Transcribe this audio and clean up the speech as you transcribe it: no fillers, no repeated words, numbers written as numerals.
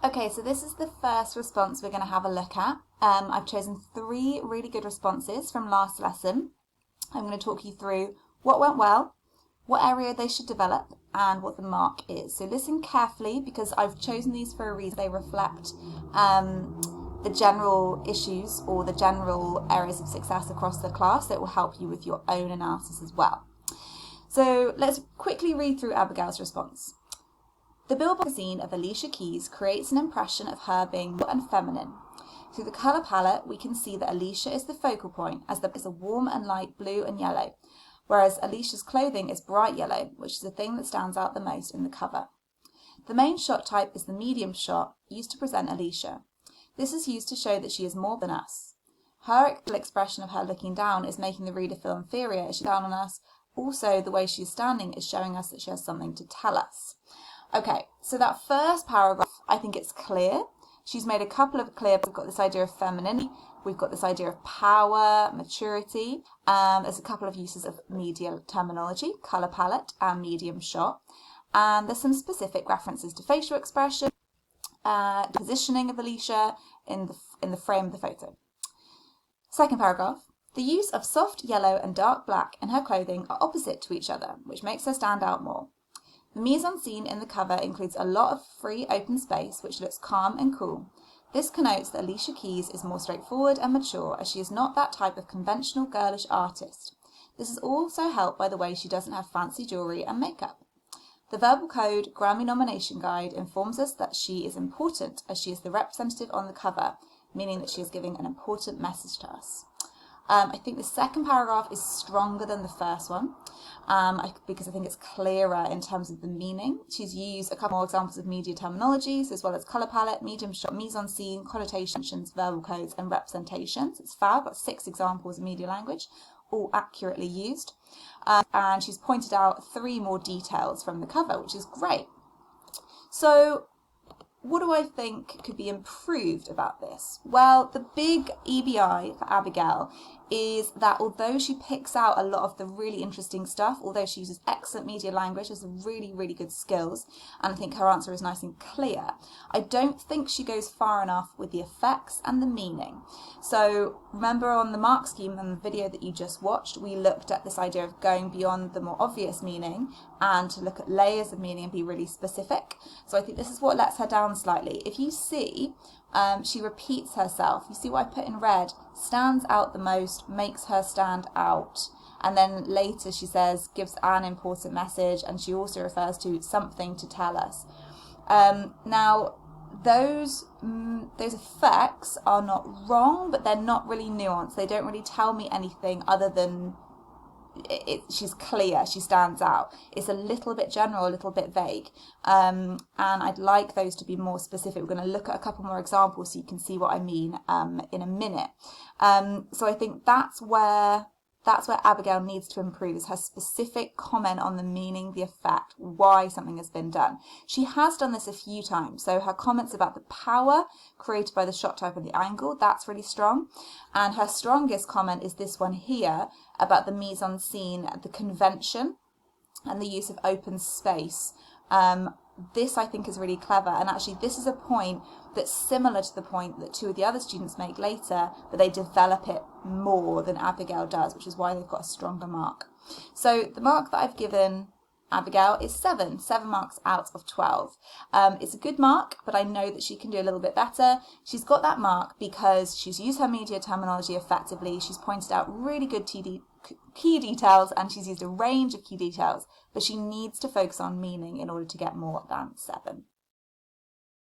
Okay, so this is the first response we're going to have a look at. I've chosen 3 really good responses from last lesson. I'm going to talk you through what went well, what area they should develop, and what the mark is. So listen carefully because I've chosen these for a reason. They reflect the general issues or the general areas of success across the class that will help you with your own analysis as well. So let's quickly read through Abigail's response. The Billboard magazine of Alicia Keys creates an impression of her being more and feminine. Through the colour palette, we can see that Alicia is the focal point, as there is a warm and light blue and yellow, whereas Alicia's clothing is bright yellow, which is the thing that stands out the most in the cover. The main shot type is the medium shot, used to present Alicia. This is used to show that she is more than us. Her expression of her looking down is making the reader feel inferior as she's down on us. Also, the way she is standing is showing us that she has something to tell us. Okay, so that first paragraph, I think it's clear. She's made a couple of clear, we've got this idea of femininity, we've got this idea of power, maturity. There's a couple of uses of media terminology, colour palette and medium shot. And there's some specific references to facial expression, positioning of Alicia in the frame of the photo. Second paragraph. The use of soft yellow and dark black in her clothing are opposite to each other, which makes her stand out more. The mise-en-scene in the cover includes a lot of free open space, which looks calm and cool. This connotes that Alicia Keys is more straightforward and mature, as she is not that type of conventional girlish artist. This is also helped by the way she doesn't have fancy jewellery and makeup. The Verbal Code Grammy Nomination Guide informs us that she is important, as she is the representative on the cover, meaning that she is giving an important message to us. I think the second paragraph is stronger than the first one because I think it's clearer in terms of the meaning. She's used a couple more examples of media terminologies as well as colour palette, medium shot, mise-en-scene, connotations, verbal codes and representations. It's fab, got 6 examples of media language, all accurately used. And she's pointed out 3 more details from the cover, which is great. So what do I think could be improved about this? Well, the big EBI for Abigail is that although she picks out a lot of the really interesting stuff, although she uses excellent media language, has really, really good skills, and I think her answer is nice and clear, I don't think she goes far enough with the effects and the meaning. So remember on the mark scheme and the video that you just watched, we looked at this idea of going beyond the more obvious meaning and to look at layers of meaning and be really specific. So I think this is what lets her down slightly. If you see, she repeats herself. You see what I put in red? Stands out the most, makes her stand out. And then later she says, gives an important message, and she also refers to something to tell us. Now, those effects are not wrong, but they're not really nuanced. They don't really tell me anything other than she's clear, she stands out. It's a little bit general, a little bit vague, and I'd like those to be more specific. We're going to look at a couple more examples so you can see what I mean in a minute. So I think that's where Abigail needs to improve, is her specific comment on the meaning, the effect, why something has been done. She has done this a few times, so her comments about the power created by the shot type and the angle, that's really strong. And her strongest comment is this one here, about the mise-en-scene, the convention, and the use of open space. This I think is really clever, and actually this is a point that's similar to the point that 2 of the other students make later, but they develop it more than Abigail does, which is why they've got a stronger mark. So the mark that I've given Abigail is 7 marks out of 12. It's a good mark, but I know that she can do a little bit better. She's got that mark because she's used her media terminology effectively. She's pointed out really good key details, and she's used a range of key details, but she needs to focus on meaning in order to get more than 7.